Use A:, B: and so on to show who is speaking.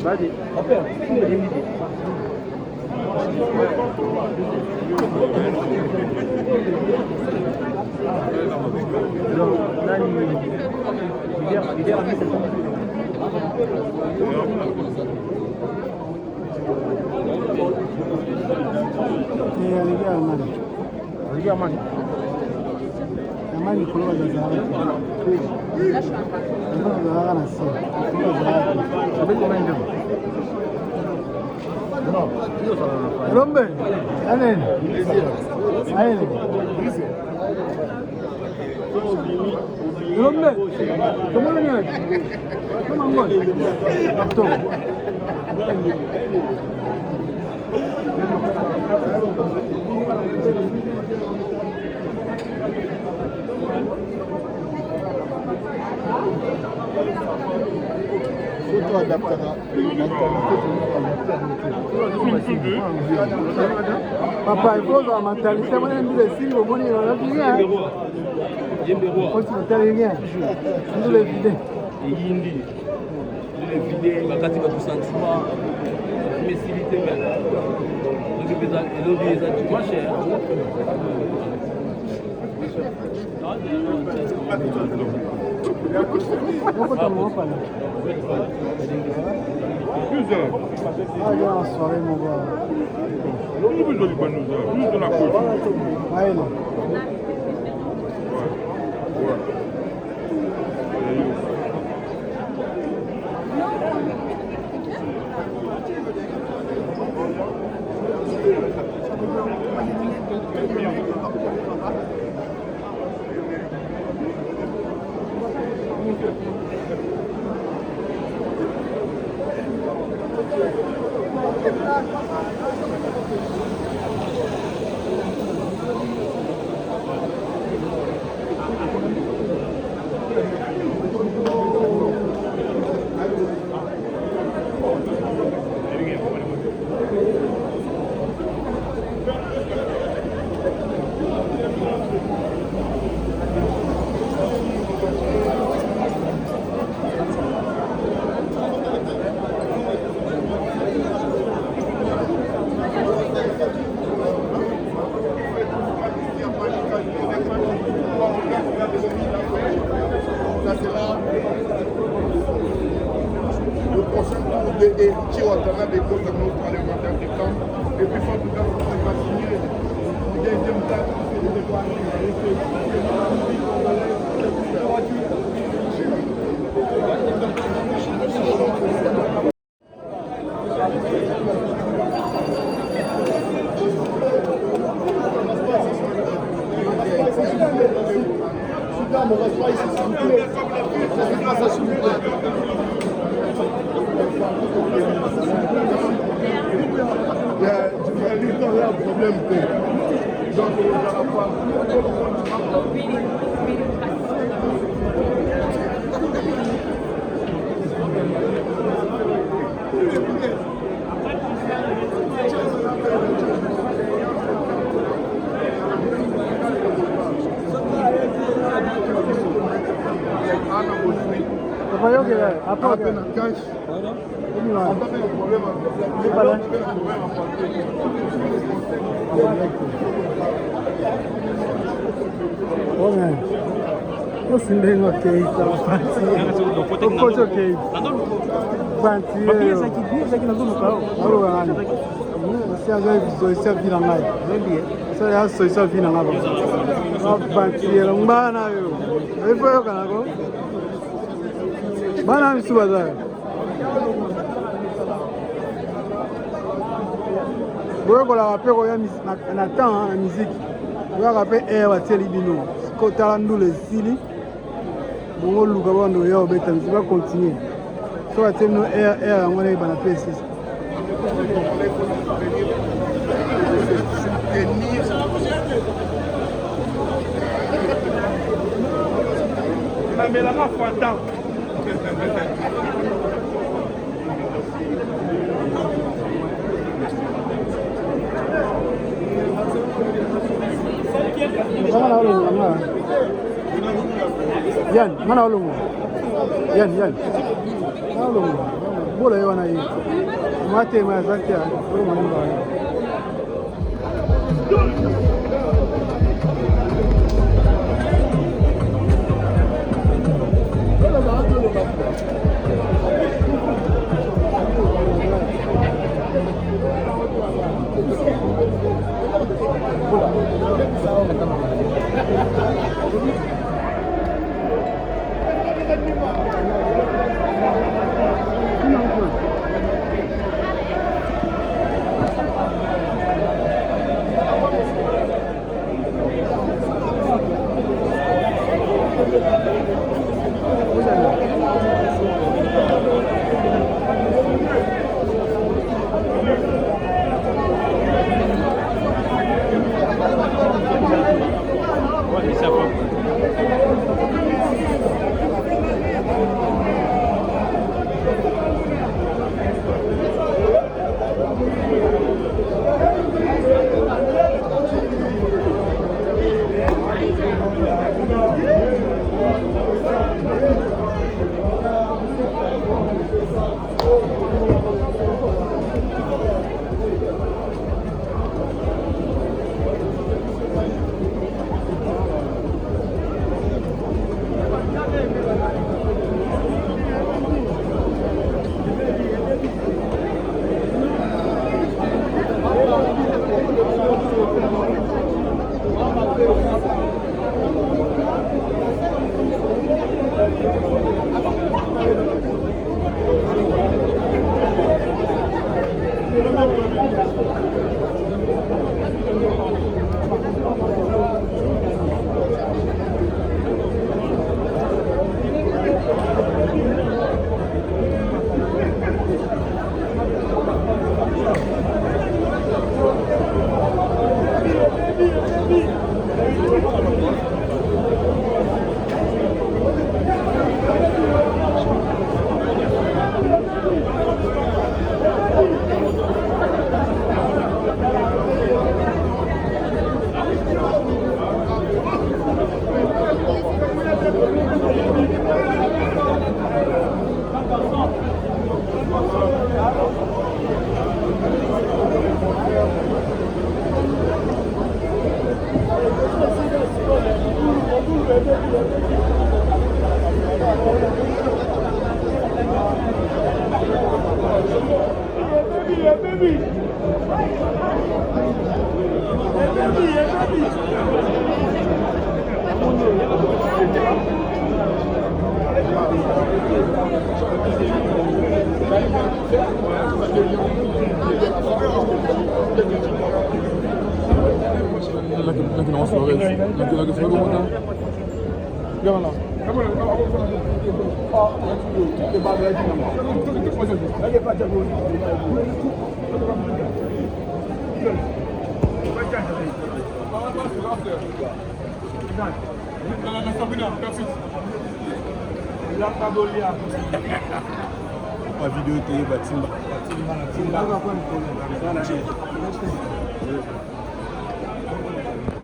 A: Vas-y.
B: Amani kuloga za zara. Zara na sio. Rombe. Anen. Ayen. Rombe. Comment on est? Comment on est? Papa, il faut la mentalité. Moi, je dis les signes, au moins, il y a rien. Il faut que tu ne rien. Nous les vider.
C: Les vider, les sentiments, mais s'il était bien. Donc, les sentiments chers.
B: Pourquoi tu m'en parles? Ah, il y a une soirée, mon gars.
D: Non, nous besoin de bonnes nouvelles. Nous de la côte.
B: Allez, là.
D: Le prochain tour de Héritier Ouattara des côtes de notre parlementaire de camp. Et puis, il faut tout à fait signer. Le deuxième temps, c'est le problème que donc on va pas après la cache on a un problème Vous voyez qu'on a temps en musique. Vous voyez qu'on a fait Libino. Quand on a les Sili, on va continuer. So I tell no air, I'm going to pay this. Mais la main faut attendre. Yan, mana ulungu? Yan. Mana ulungu? bola ye wana ye matema aza te oyo moninga wana
B: Lagi nawas Flores, lagi fuego muna. Gimana?
D: Ma vidéo était batimba.